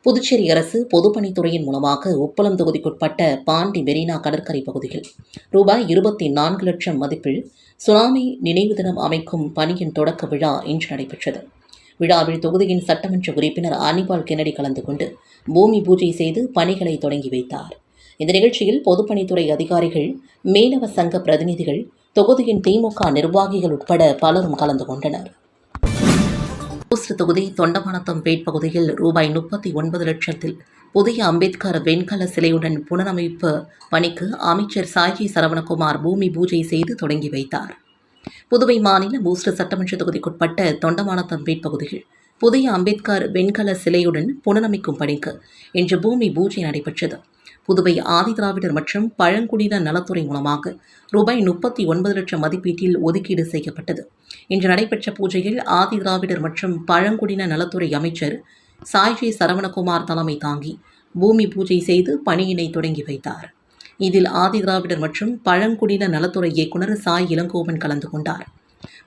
புதுச்சேரி அரசு பொதுப்பணித்துறையின் மூலமாக உப்பளம் தொகுதிக்குட்பட்ட பாண்டி மெரினா கடற்கரை பகுதியில் ரூபாய் 24 லட்சம் மதிப்பில் சுனாமி நினைவு தினம் அமைக்கும் பணியின் தொடக்க விழா இன்று நடைபெற்றது. விழாவில் தொகுதியின் சட்டமன்ற உறுப்பினர் அனிபால் கென்னடி கலந்து கொண்டு பூமி பூஜை செய்து பணிகளை தொடங்கி வைத்தார். இந்த நிகழ்ச்சியில் பொதுப்பணித்துறை அதிகாரிகள், மீனவ சங்க பிரதிநிதிகள், தொகுதியின் திமுக நிர்வாகிகள் உட்பட பலரும் கலந்து கொண்டனர். தொகுதி தொண்டமானத்தம்பேட் பகுதியில் ரூபாய் 39 லட்சத்தில் புதிய அம்பேத்கர் வெண்கல சிலையுடன் புனரமைப்பு பணிக்கு அமைச்சர் சாய்ஜி சரவணகுமார் பூமி பூஜை செய்து தொடங்கி வைத்தார். புதுவை மாநில பூஸ்டர் சட்டமன்ற தொகுதிக்குட்பட்ட தொண்டமானத்தம்பேட் பகுதியில் புதிய அம்பேத்கர் வெண்கல சிலையுடன் புனரமைக்கும் பணிக்கு இன்று பூமி பூஜை நடைபெற்றது. புதுவை ஆதிதிராவிடர் மற்றும் பழங்குடியினர் நலத்துறை மூலமாக ரூபாய் 39 லட்சம் மதிப்பீட்டில் ஒதுக்கீடு செய்யப்பட்டது. இன்று நடைபெற்ற பூஜையில் ஆதிதிராவிடர் மற்றும் பழங்குடியினர் நலத்துறை அமைச்சர் சாய்ஜி சரவணகுமார் தலைமை தாங்கி பூமி பூஜை செய்து பணியினை தொடங்கி வைத்தார். இதில் ஆதிதிராவிடர் மற்றும் பழங்குடியினர் நலத்துறை இயக்குநர் சாய் இளங்கோவன் கலந்து கொண்டார்.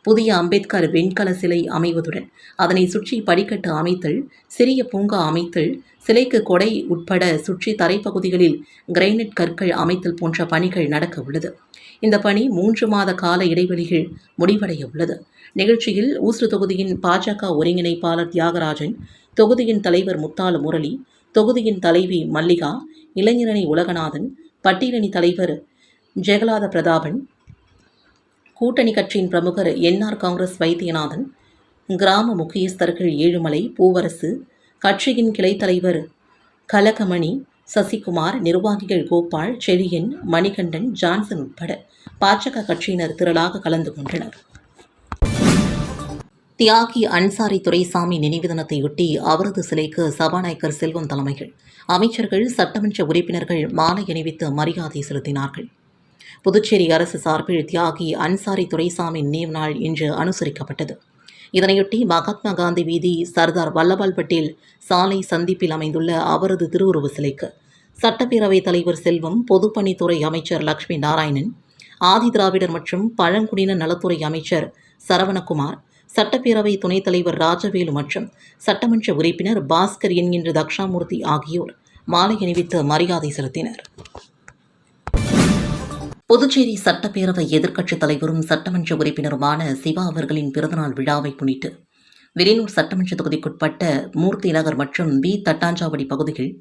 புதிய அம்பேத்கர் வெண்கல சிலை அமைவதுடன் அதனை சுற்றி படிக்கட்டு அமைத்தல், சிறிய பூங்கா அமைத்தல், சிலைக்கு கொடை உட்பட சுற்றி தரைப்பகுதிகளில் கிரைனைட் கற்கள் அமைத்தல் போன்ற பணிகள் நடக்க உள்ளது. இந்த பணி 3 மாத கால இடைவெளியில் முடிவடைய உள்ளது. நிகழ்ச்சியில் ஊசூர் தொகுதியின் பாஜக ஒருங்கிணைப்பாளர் தியாகராஜன், தொகுதியின் தலைவர் முத்தாலு முரளி, தொகுதியின் தலைவி மல்லிகா, இளைஞரணி உலகநாதன், பட்டியலணி தலைவர் ஜெகலாத பிரதாபன், கூட்டணி கட்சியின் பிரமுகர் என்ஆர் காங்கிரஸ் வைத்தியநாதன், கிராம முக்கியஸ்தர்கள் ஏழுமலை, பூவரசு, கட்சியின் கிளை தலைவர் கலகமணி, சசிகுமார், நிர்வாகிகள் கோபால், செழியன், மணிகண்டன், ஜான்சன் உட்பட பாஜக கட்சியினர் திரளாக கலந்து கொண்டனர். தியாகி அன்சாரி துரைசாமி நினைவு தினத்தையொட்டி அவரது சிலைக்கு சபாநாயகர் செல்வம் தலைமையில் அமைச்சர்கள், சட்டமன்ற உறுப்பினர்கள் மாலை அணிவித்து மரியாதை செலுத்தினார்கள். புதுச்சேரி அரசு சார்பில் தியாகி அன்சாரி துரைசாமி நினைவு நாள் இன்று அனுசரிக்கப்பட்டது. இதனையொட்டி மகாத்மா காந்தி வீதி, சர்தார் வல்லபாய் பட்டேல் சாலை சந்திப்பில் அமைந்துள்ள அவரது திருவுருவ சிலைக்கு சட்டப்பேரவைத் தலைவர் செல்வம், பொதுப்பணித்துறை அமைச்சர் லட்சுமி நாராயணன், ஆதிதிராவிடர் மற்றும் பழங்குடியினர் நலத்துறை அமைச்சர் சரவணகுமார், சட்டப்பேரவை துணைத் தலைவர் ராஜவேலு மற்றும் சட்டமன்ற உறுப்பினர் பாஸ்கர் என்கின்ற தக்ஷாமூர்த்தி ஆகியோர் மாலை அணிவித்து மரியாதை செலுத்தினர். புதுச்சேரி சட்டப்பேரவை எதிர்க்கட்சித் தலைவரும் சட்டமன்ற உறுப்பினருமான சிவா அவர்களின் பிறந்தநாள் விழாவை முன்னிட்டு வில்லியனூர் சட்டமன்ற தொகுதிக்குட்பட்ட மூர்த்தி நகர் மற்றும் பி தட்டாஞ்சாவடி பகுதியில்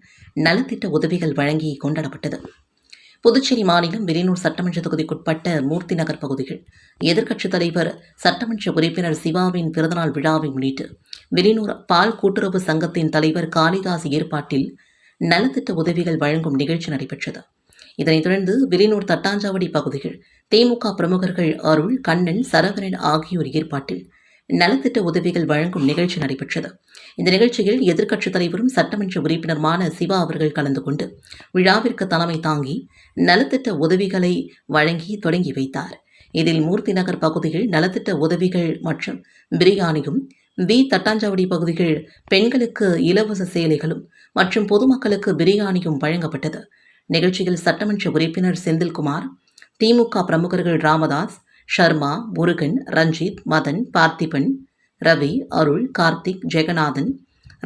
நலத்திட்ட உதவிகள் வழங்கி கொண்டாடப்பட்டது. புதுச்சேரி மாநிலம் வில்லியனூர் சட்டமன்ற தொகுதிக்குட்பட்ட மூர்த்தி நகர் பகுதியில் எதிர்க்கட்சித் தலைவர் சட்டமன்ற உறுப்பினர் சிவாவின் பிறந்தநாள் விழாவை முன்னிட்டு வில்லியனூர் பால் கூட்டுறவு சங்கத்தின் தலைவர் காளிதாஸ் ஏற்பாட்டில் நலத்திட்ட உதவிகள் வழங்கும் நிகழ்ச்சி நடைபெற்றது. இதனைத் தொடர்ந்து வில்லியனூர் தட்டாஞ்சாவடி பகுதியில் திமுக பிரமுகர்கள் அருள், கண்ணன், சரவணன் ஆகியோர் ஏற்பாட்டில் நலத்திட்ட உதவிகள் வழங்கும் நிகழ்ச்சி நடைபெற்றது. இந்த நிகழ்ச்சியில் எதிர்க்கட்சித் தலைவரும் சட்டமன்ற உறுப்பினருமான சிவா அவர்கள் கலந்து கொண்டு விழாவிற்கு தலைமை தாங்கி நலத்திட்ட உதவிகளை வழங்கி தொடங்கி வைத்தார். இதில் மூர்த்தி நகர் பகுதியில் நலத்திட்ட உதவிகள் மற்றும் பிரியாணியும், வி தட்டாஞ்சாவடி பகுதியில் பெண்களுக்கு இலவச சேலைகளும் மற்றும் பொதுமக்களுக்கு பிரியாணியும் வழங்கப்பட்டது. நிகழ்ச்சியில் சட்டமன்ற உறுப்பினர் செந்தில்குமார், திமுக பிரமுகர்கள் ராமதாஸ், ஷர்மா, முருகன், ரஞ்சித், மதன், பார்த்திபன், ரவி, அருள், கார்த்திக், ஜெகநாதன்,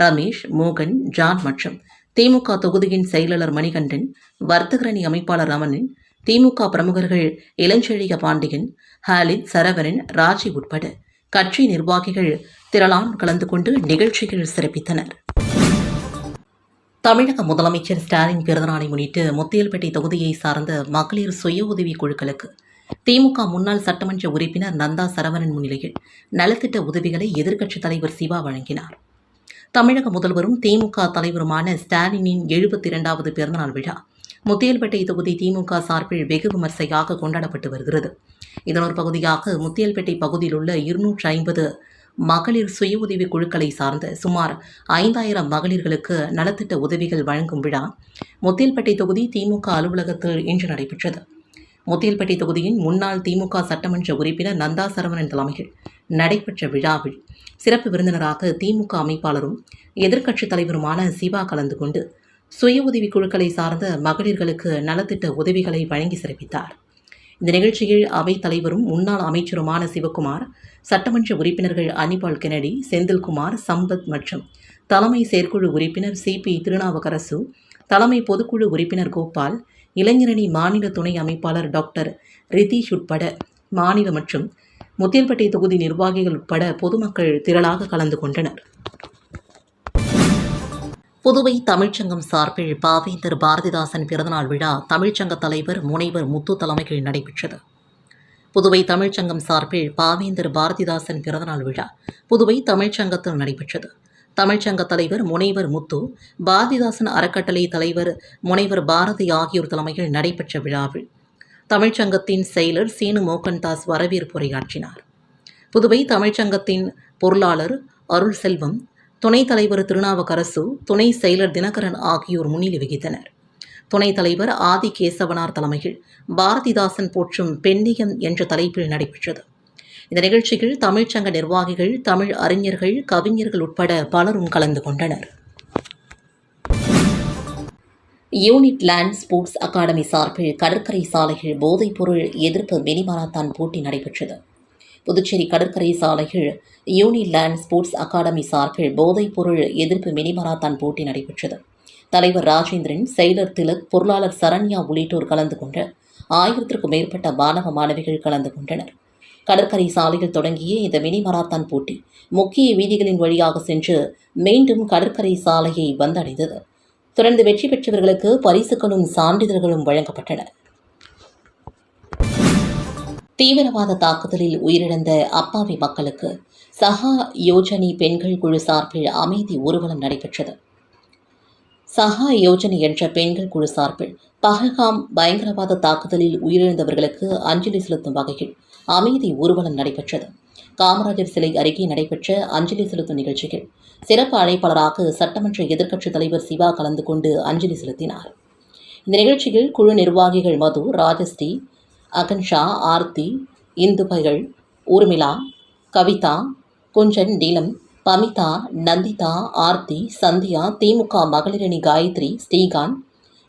ரமேஷ், மோகன், ஜான் மற்றும் திமுக தொகுதியின் செயலாளர் மணிகண்டன், வர்த்தகரணி அமைப்பாளர் ரமணன், திமுக பிரமுகர்கள் இளஞ்செழிய பாண்டியன், ஹாலித், சரவணன், ராஜி உட்பட கட்சி நிர்வாகிகள் திரளான கலந்து கொண்டு நிகழ்ச்சியில் சிறப்பித்தனர். தமிழக முதலமைச்சர் ஸ்டாலின் பிறந்தநாளை முன்னிட்டு முத்தியல்பேட்டை தொகுதியை சார்ந்த மகளிர் சுய உதவி குழுக்களுக்கு திமுக முன்னாள் சட்டமன்ற உறுப்பினர் நந்தா சரவணன் முன்னிலையில் நலத்திட்ட உதவிகளை எதிர்க்கட்சித் தலைவர் சிவா வழங்கினார். தமிழக முதல்வரும் திமுக தலைவருமான ஸ்டாலினின் 72வது பிறந்தநாள் விழா முத்தியல்பேட்டை தொகுதி திமுக சார்பில் வெகு விமர்சையாக கொண்டாடப்பட்டு வருகிறது. இதன் ஒரு பகுதியாக முத்தியல்பேட்டை பகுதியில் உள்ள 250 மகளிர் சுய உதவி குழுக்களை சார்ந்த சுமார் 5000 மகளிர்களுக்கு நலத்திட்ட உதவிகள் வழங்கும் விழா முத்தியல்பேட்டை தொகுதி திமுக அலுவலகத்தில் இன்று நடைபெற்றது. முத்தியல்பேட்டை தொகுதியின் முன்னாள் திமுக சட்டமன்ற உறுப்பினர் நந்தா சரவணன் தலைமையில் நடைபெற்ற விழாவில் சிறப்பு விருந்தினராக திமுக அமைப்பாளரும் எதிர்க்கட்சித் தலைவருமான சிவா கலந்து கொண்டு சுய உதவி குழுக்களை சார்ந்த மகளிர்களுக்கு நலத்திட்ட உதவிகளை வழங்கி சிறப்பித்தார். இந்த நிகழ்ச்சியில் அவைத் தலைவரும் முன்னாள் அமைச்சருமான சிவக்குமார், சட்டமன்ற உறுப்பினர்கள் அனிபால் கென்னடி, செந்தில்குமார், சம்பத் மற்றும் தலைமை செயற்குழு உறுப்பினர் சிபி திருநாவுக்கரசு, தலைமை பொதுக்குழு உறுப்பினர் கோபால், இளைஞரணி மாநில துணை அமைப்பாளர் டாக்டர் ரிதீஷ் உட்பட மாநில மற்றும் முத்தியல்பேட்டை தொகுதி நிர்வாகிகள் உட்பட பொதுமக்கள் திரளாக கலந்து கொண்டனர். புதுவை தமிழ்ச்சங்கம் சார்பில் பாவேந்தர் பாரதிதாசன் பிறந்தநாள் விழா தமிழ்ச்சங்க தலைவர் முனைவர் முத்து தலைமையில் நடைபெற்றது. புதுவை தமிழ்ச்சங்கம் சார்பில் பாவேந்தர் பாரதிதாசன் பிறந்தநாள் விழா புதுவை தமிழ்ச்சங்கத்தில் நடைபெற்றது. தமிழ்ச்சங்க தலைவர் முனைவர் முத்து, பாரதிதாசன் அறக்கட்டளை தலைவர் முனைவர் பாரதி ஆகியோர் தலைமையில் நடைபெற்ற விழாவில் தமிழ்ச்சங்கத்தின் செயலர் சீனு மோகன்தாஸ் வரவேற்புரையாற்றினார். புதுவை தமிழ்ச்சங்கத்தின் பொருளாளர் அருள் செல்வம், துணைத் தலைவர் திருநாவுக்கரசு, துணை செயலர் தினகரன் ஆகியோர் முன்னிலை வகித்தனர். துணைத் தலைவர் ஆதி கேசவனார் தலைமையில் பாரதிதாசன் போற்றும் பெண்ணியம் என்ற தலைப்பில் நடைபெற்றது. இந்த நிகழ்ச்சியில் தமிழ்ச்சங்க நிர்வாகிகள், தமிழ் அறிஞர்கள், கவிஞர்கள் உட்பட பலரும் கலந்து கொண்டனர். யூனிட் லேண்ட் ஸ்போர்ட்ஸ் அகாடமி சார்பில் கடற்கரை சாலையில் போதைப்பொருள் எதிர்ப்பு மினி மாரத்தான் போட்டி நடைபெற்றது. புதுச்சேரி கடற்கரை சாலையில் யூனிட் லேண்ட் ஸ்போர்ட்ஸ் அகாடமி சார்பில் போதைப்பொருள் எதிர்ப்பு மினி மாரத்தான் போட்டி நடைபெற்றது. தலைவர் ராஜேந்திரன், செயலர் திலக், பொருளாளர் சரண்யா உள்ளிட்டோர் கலந்து கொண்ட 1000க்கும் மேற்பட்ட மாணவ மாணவிகள் கலந்து கொண்டனர். கடற்கரை சாலையில் தொடங்கிய இந்த மினி மாரத்தான் போட்டி முக்கிய வீதிகளின் வழியாக சென்று மீண்டும் கடற்கரை சாலையை வந்தடைந்தது. தொடர்ந்து வெற்றி பெற்றவர்களுக்கு பரிசுகளும் சான்றிதழ்களும் வழங்கப்பட்டன. தீவிரவாத தாக்குதலில் உயிரிழந்த அப்பாவி மக்களுக்கு சஹா யோஜனி பெண்கள் குழு சார்பில் அமைதி ஊர்வலம் நடைபெற்றது. சஹா யோஜனி என்ற பெண்கள் குழு சார்பில் பஹல்காம் பயங்கரவாத தாக்குதலில் உயிரிழந்தவர்களுக்கு அஞ்சலி செலுத்தும் வகையில் அமைதி ஊர்வலம் நடைபெற்றது. காமராஜர் சிலை அருகே நடைபெற்ற அஞ்சலி செலுத்தும் நிகழ்ச்சியில் சிறப்பு அழைப்பாளராக சட்டமன்ற எதிர்க்கட்சித் தலைவர் சிவா கலந்து கொண்டு அஞ்சலி செலுத்தினார். இந்த நிகழ்ச்சியில் குழு நிர்வாகிகள் மது, ராஜஸ்ரீ, அகன்ஷா, ஆர்த்தி, இந்துபைகள், ஊர்மிளா, கவிதா, குஞ்சன், நீலம், பமிதா, நந்திதா, ஆர்த்தி, சந்தியா, திமுக மகளிரணி காயத்ரி, ஸ்ரீகாந்த்,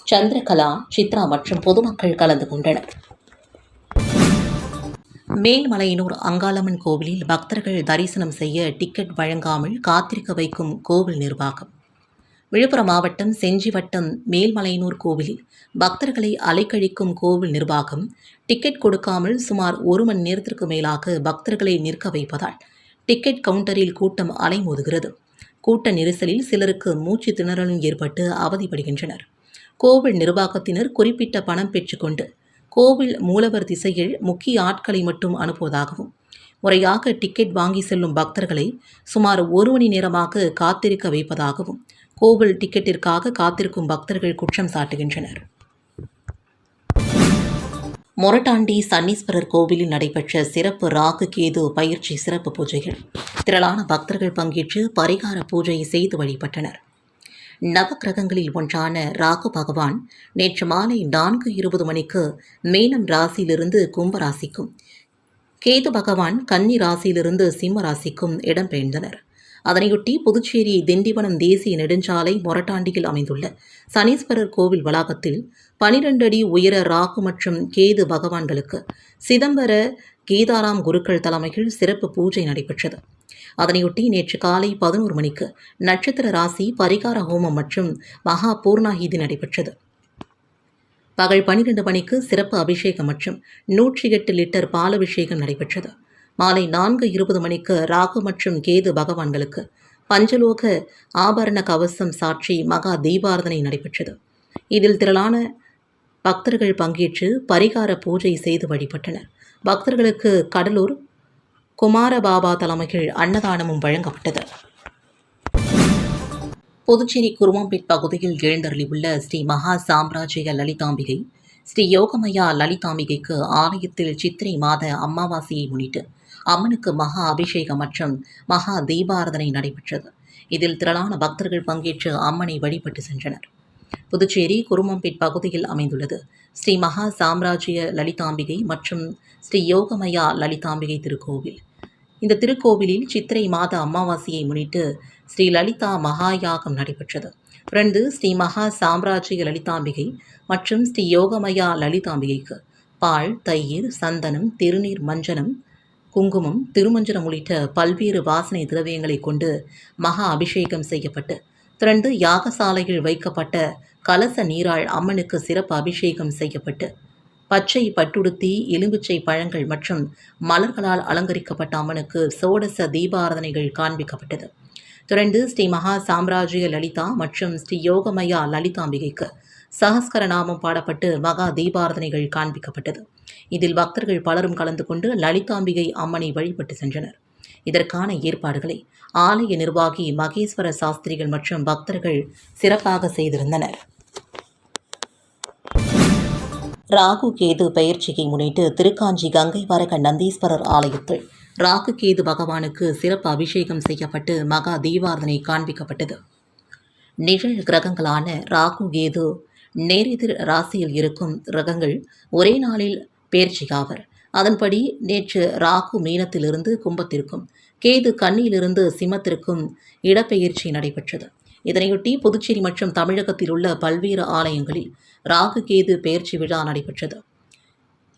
சந்திரகலா, சித்ரா மற்றும் பொதுமக்கள் கலந்து கொண்டனர். மேல்மலையனூர் அங்காளம்மன் கோவிலில் பக்தர்கள் தரிசனம் செய்ய டிக்கெட் வழங்காமல் காத்திருக்க வைக்கும் கோவில் நிர்வாகம். விழுப்புரம் மாவட்டம் செஞ்சி வட்டம் மேல்மலையனூர் கோவிலில் பக்தர்களை அலைக்கழிக்கும் கோவில் நிர்வாகம் டிக்கெட் கொடுக்காமல் சுமார் 1 மணி நேரத்திற்கு மேலாக பக்தர்களை நிற்க வைப்பதால் டிக்கெட் கவுண்டரில் கூட்டம் அலைமோதுகிறது. கூட்ட நெரிசலில் சிலருக்கு மூச்சு திணறலும் ஏற்பட்டு அவதிப்படுகின்றனர். கோவில் நிர்வாகத்தினர் குறிப்பிட்ட பணம் பெற்றுக்கொண்டு கோவில் மூலவர் திசையில் முக்கிய ஆட்களை மட்டும் அனுப்புவதாகவும், முறையாக டிக்கெட் வாங்கி செல்லும் பக்தர்களை சுமார் 1 மணி நேரமாக காத்திருக்க வைப்பதாகவும் கோவில் டிக்கெட்டிற்காக காத்திருக்கும் பக்தர்கள் குற்றம் சாட்டுகின்றனர். மொரட்டாண்டி சன்னீஸ்வரர் கோவிலில் நடைபெற்ற சிறப்பு ராகு கேது பயிற்சி சிறப்பு பூஜைகள் திரளான பக்தர்கள் பங்கேற்று பரிகார பூஜை செய்து வழிபட்டனர். நவக்கிரகங்களில் ஒன்றான ராகு பகவான் நேற்று மாலை 4:20 மணிக்கு மீனம் ராசியிலிருந்து கும்பராசிக்கும், கேது பகவான் கன்னி ராசியிலிருந்து சிம்ம ராசிக்கும் இடம்பெயர்ந்தனர். அதனையொட்டி புதுச்சேரி திண்டிவனம் தேசிய நெடுஞ்சாலை மொரட்டாண்டியில் அமைந்துள்ள சனீஸ்வரர் கோவில் வளாகத்தில் 12 அடி உயர ராகு மற்றும் கேது பகவான்களுக்கு சிதம்பர கீதாராம் குருக்கள் தலைமையில் சிறப்பு பூஜை நடைபெற்றது. அதனையொட்டி நேற்று காலை 11 மணிக்கு நட்சத்திர ராசி பரிகார ஹோமம் மற்றும் மகா பூர்ணாகிதி நடைபெற்றது. பகல் 12 மணிக்கு சிறப்பு அபிஷேகம் மற்றும் 108 லிட்டர் பாலபிஷேகம் நடைபெற்றது. மாலை 4:20 மணிக்கு ராகு மற்றும் கேது பகவான்களுக்கு பஞ்சலோக ஆபரண கவசம் சாட்சி மகா தீபாராதனை நடைபெற்றது. இதில் திரளான பக்தர்கள் பங்கேற்று பரிகார பூஜை செய்து வழிபட்டனர். பக்தர்களுக்கு கடலூர் குமாரபாபா தலைமையில் அன்னதானமும் வழங்கப்பட்டது. புதுச்சேரி குருமாம்பேட் பகுதியில் எழுந்தருளியுள்ள ஸ்ரீ மகா சாம்ராஜ்ய லலிதாம்பிகை, ஸ்ரீ யோகமயா லலிதாம்பிகைக்கு ஆலயத்தில் சித்திரை மாத அமாவாசையை முன்னிட்டு அம்மனுக்கு மகா அபிஷேகம் மற்றும் மகா தீபாராதனை நடைபெற்றது. இதில் திரளான பக்தர்கள் பங்கேற்று அம்மனை வழிபட்டு சென்றனர். புதுச்சேரி குருமாம்பேட் பகுதியில் அமைந்துள்ளது ஸ்ரீ மகா சாம்ராஜ்ய லலிதாம்பிகை மற்றும் ஸ்ரீ யோகமயா லலிதாம்பிகை திருக்கோவில். இந்த திருக்கோவிலில் சித்திரை மாத அமாவாசையை முன்னிட்டு ஸ்ரீ லலிதா மகாயாகம் நடைபெற்றது. தொடர்ந்து ஸ்ரீ மகா சாம்ராஜ்ய லலிதாம்பிகை மற்றும் ஸ்ரீ யோகமயா லலிதாம்பிகைக்கு பால், தயிர், சந்தனம், திருநீர், மஞ்சனம், குங்குமம், திருமஞ்சனம் உள்ளிட்ட பல்வேறு வாசனை திரவியங்களை கொண்டு மகா அபிஷேகம் செய்யப்பட்டு, தொடர்ந்து யாகசாலையில் வைக்கப்பட்ட கலச நீரால் அம்மனுக்கு சிறப்பு அபிஷேகம் செய்யப்பட்டு, பச்சை பட்டுடுத்தி, எலும்பிச்சை பழங்கள் மற்றும் மலர்களால் அலங்கரிக்கப்பட்ட அம்மனுக்கு சோடச தீபாராதனைகள் காண்பிக்கப்பட்டது. தொடர்ந்து ஸ்ரீ மகா சாம்ராஜ்ய லலிதா மற்றும் ஸ்ரீ யோகமயா லலிதாம்பிகைக்கு சஹஸ்கர நாமம் பாடப்பட்டு மகா தீபாராதனைகள் காண்பிக்கப்பட்டது. இதில் பக்தர்கள் பலரும் கலந்து கொண்டு லலிதாம்பிகை அம்மனை வழிபட்டு சென்றனர். இதற்கான ஏற்பாடுகளை ஆலய நிர்வாகி மகேஸ்வர சாஸ்திரிகள் மற்றும் பக்தர்கள் சிறப்பாக செய்திருந்தனர். ராகு கேது பெயர்ச்சியை முன்னிட்டு திருக்காஞ்சி கங்கை வரக நந்தீஸ்வரர் ஆலயத்தில் ராகு கேது பகவானுக்கு சிறப்பு அபிஷேகம் செய்யப்பட்டு மகா தீபாரதனை காண்பிக்கப்பட்டது. நிழல் கிரகங்களான ராகு கேது நேரெதிர் ராசியில் இருக்கும் கிரகங்கள் ஒரே நாளில் பெயர்ச்சியாவர். அதன்படி நேற்று ராகு மீனத்திலிருந்து கும்பத்திற்கும் கேது கன்னியிலிருந்து சிம்மத்திற்கும் இடப்பெயர்ச்சி நடைபெற்றது. இதனையொட்டி புதுச்சேரி மற்றும் தமிழகத்தில் உள்ள பல்வேறு ஆலயங்களில் ராகு கேது பெயர்ச்சி விழா நடைபெற்றது.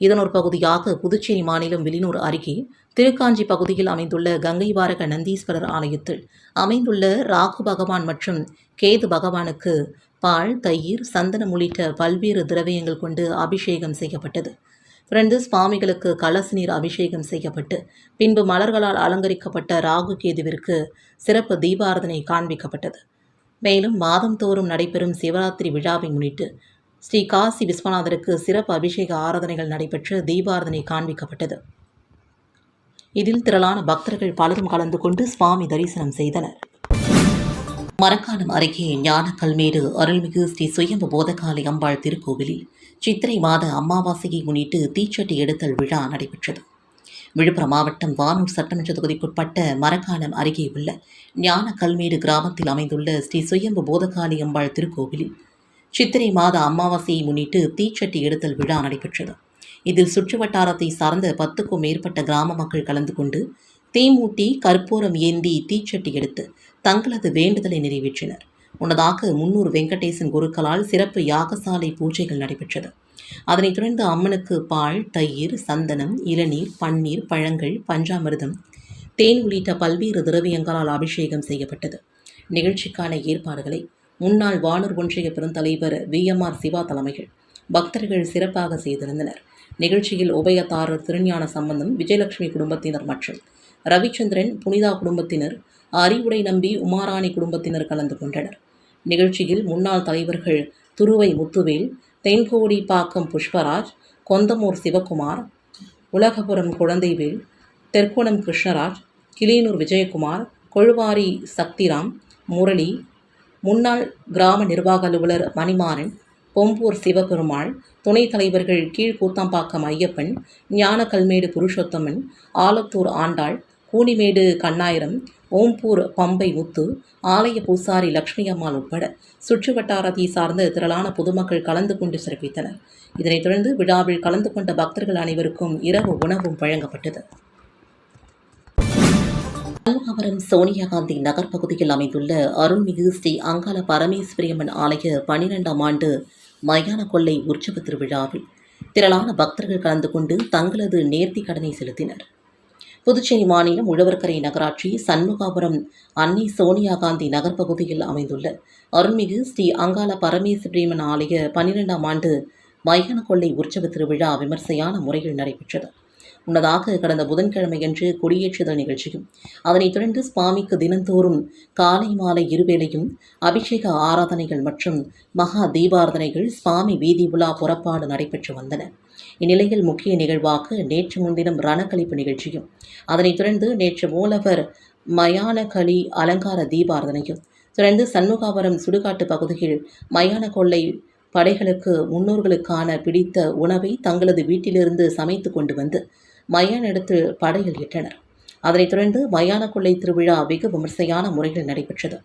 இதன் ஒரு பகுதியாக புதுச்சேரி மாநிலம் வில்லியனூர் அருகே திருக்காஞ்சி பகுதியில் அமைந்துள்ள கங்கை வாரக நந்தீஸ்வரர் ஆலயத்தில் அமைந்துள்ள ராகு பகவான் மற்றும் கேது பகவானுக்கு பால், தயிர், சந்தனம் உள்ளிட்ட பல்வேறு திரவியங்கள் கொண்டு அபிஷேகம் செய்யப்பட்டது. பிறந்து சுவாமிகளுக்கு கலச நீர் அபிஷேகம் செய்யப்பட்டு பின்பு மலர்களால் அலங்கரிக்கப்பட்ட ராகு கேதுவிற்கு சிறப்பு தீபாரதனை காண்பிக்கப்பட்டது. மேலும் மாதந்தோறும் நடைபெறும் சிவராத்திரி விழாவை முன்னிட்டு ஸ்ரீ காசி விஸ்வநாதருக்கு சிறப்பு அபிஷேக ஆராதனைகள் நடைபெற்று தீபாரதனை காண்பிக்கப்பட்டது. இதில் திரளான பக்தர்கள் பலரும் கலந்து கொண்டு சுவாமி தரிசனம் செய்தனர். மரக்காணம் அருகே ஞானக்கல்மேடு அருள்மிகு ஸ்ரீ சுயம்பு போதகாளி அம்பாள் திருக்கோவிலில் சித்திரை மாத அமாவாசையை முன்னிட்டு தீச்சட்டி எடுத்தல் விழா நடைபெற்றது. விழுப்புரம் மாவட்டம் வானூர் சட்டமன்ற தொகுதிக்குட்பட்ட மரக்காணம் அருகே உள்ள ஞானக்கல்மேடு கிராமத்தில் அமைந்துள்ள ஸ்ரீ சுயம்பு போதகாளி அம்பாள் திருக்கோவிலில் சித்திரை மாத அமாவாசையை முன்னிட்டு தீச்சட்டி எடுத்தல் விழா நடைபெற்றது. இதில் சுற்றுவட்டாரத்தை சார்ந்த 10க்கும் மேற்பட்ட கிராம மக்கள் கலந்து கொண்டு தீமூட்டி கற்பூரம் ஏந்தி தீச்சட்டி எடுத்து தங்களது வேண்டுதலை நிறைவேற்றினர். முன்னதாக 300 வெங்கடேசன் குருக்களால் சிறப்பு யாகசாலை பூஜைகள் நடைபெற்றது. அதனைத் தொடர்ந்து அம்மனுக்கு பால், தயிர், சந்தனம், இளநீர், பன்னீர், பழங்கள், பஞ்சாமிர்தம், தேன் உள்ளிட்ட பல்வேறு திரவியங்களால் அபிஷேகம் செய்யப்பட்டது. நிகழ்ச்சிக்கான ஏற்பாடுகளை முன்னாள் வானூர் ஒன்றிய பெருந்தலைவர் VMR சிவா தலைமையில் பக்தர்கள் சிறப்பாக செய்திருந்தனர். நிகழ்ச்சியில் உபயதாரர் திருஞான சம்பந்தம், விஜயலட்சுமி குடும்பத்தினர் மற்றும் ரவிச்சந்திரன், புனிதா குடும்பத்தினர், அறிவுடை நம்பி, உமாராணி குடும்பத்தினர் கலந்து கொண்டனர். நிகழ்ச்சியில் முன்னாள் தலைவர்கள் துருவை முத்துவேல், தென்கோடி பாக்கம் புஷ்பராஜ், கொந்தமூர் சிவகுமார், உலகபுரம் குழந்தைவேல், தெற்குணம் கிருஷ்ணராஜ், கிளியனூர் விஜயகுமார், கொழுவாரி சக்திராம், முரளி, முன்னாள் கிராம நிர்வாக அலுவலர் மணிமாறன், பொம்பூர் சிவபெருமாள், துணைத் தலைவர்கள் கீழ்கூத்தாம்பாக்கம் ஐயப்பன், ஞானக்கல்மேடு புருஷோத்தமன், ஆலத்தூர் ஆண்டாள், கூனிமேடு கண்ணாயிரம், ஓம்பூர் பம்பை முத்து, ஆலய பூசாரி லட்சுமி அம்மாள் உட்பட சுற்றுவட்டாரத்தை சார்ந்த திரளான பொதுமக்கள் கலந்து கொண்டு சிறப்பித்தனர். இதனைத் தொடர்ந்து விழாவில் கலந்து கொண்ட பக்தர்கள் அனைவருக்கும் இரவு உணவும் வழங்கப்பட்டது. அல்வாவரம் சோனியா காந்தி நகர் பகுதியில் அமைந்துள்ள அருள்மிகு ஸ்ரீ அங்காள பரமேஸ்வரியம்மன் ஆலய 12ஆம் ஆண்டு மயான கொள்ளை உற்சவ திருவிழாவில் திரளான பக்தர்கள் கலந்து கொண்டு தங்களது நேர்த்தி கடனை செலுத்தினர். புதுச்சேரி மாநிலம் உழவர்கரை நகராட்சி சண்முகாபுரம் அன்னை சோனியா காந்தி நகர் பகுதியில் அமைந்துள்ள அருள்மிகு ஸ்ரீ அங்காள பரமேஸ்வரியம்மன் ஆலய 12ஆம் ஆண்டு மயான கொள்ளை உற்சவ திருவிழா விமர்சையான முறையில் நடைபெற்றது. முன்னதாக கடந்த புதன்கிழமையன்று கொடியேற்றுதல் நிகழ்ச்சியும் அதனைத் தொடர்ந்து சுவாமிக்கு தினந்தோறும் காலை மாலை இருவேளையும் அபிஷேக ஆராதனைகள் மற்றும் மகா தீபாரதனைகள் சுவாமி வீதி உலா புறப்பாடு நடைபெற்று வந்தன. இந்நிலையில் முக்கிய நிகழ்வாக நேற்று முன்தினம் ரணக்கழிப்பு நிகழ்ச்சியும் அதனைத் தொடர்ந்து நேற்று மூலவர் மயான களி அலங்கார தீபாரதனையும் தொடர்ந்து சண்முகாபுரம் சுடுகாட்டு பகுதியில் மயான கொள்ளை படைகளுக்கு முன்னோர்களுக்கான பிடித்த உணவை தங்களது வீட்டிலிருந்து சமைத்து கொண்டு வந்து மயான இடத்தில் படையில் இட்டனர். அதனைத் தொடர்ந்து மயான கொள்ளை திருவிழா வெகு விமர்சையான முறையில் நடைபெற்றது.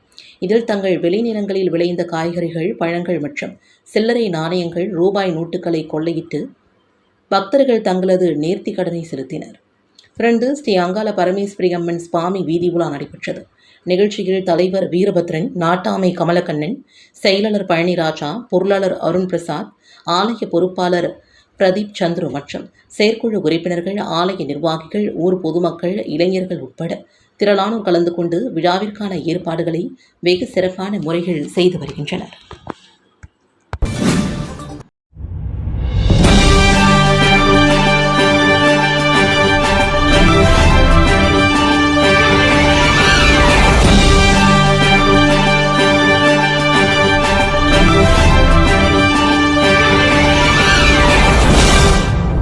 இதில் தங்கள் விளைநிலங்களில் விளைந்த காய்கறிகள், பழங்கள் மற்றும் சில்லறை நாணயங்கள், ரூபாய் நோட்டுகளை கொள்ளையிட்டு பக்தர்கள் தங்களது நேர்த்தி கடனை செலுத்தினர். தொடர்ந்து ஸ்ரீ அங்காள பரமேஸ்வரி அம்மன் சுவாமி வீதி உலா நடைபெற்றது. நிகழ்ச்சியில் தலைவர் வீரபத்ரன், நாட்டாமை கமலக்கண்ணன், செயலாளர் பழனிராஜா, பொருளாளர் அருண் பிரசாத், ஆலய பொறுப்பாளர் பிரதீப் சந்துரு மற்றும் செயற்குழு உறுப்பினர்கள், ஆலய நிர்வாகிகள், ஊர் பொதுமக்கள், இளைஞர்கள் உட்பட திரளானோர் கலந்து கொண்டு விழாவிற்கான ஏற்பாடுகளை வெகு சிறப்பான முறையில் செய்து வருகின்றனர்.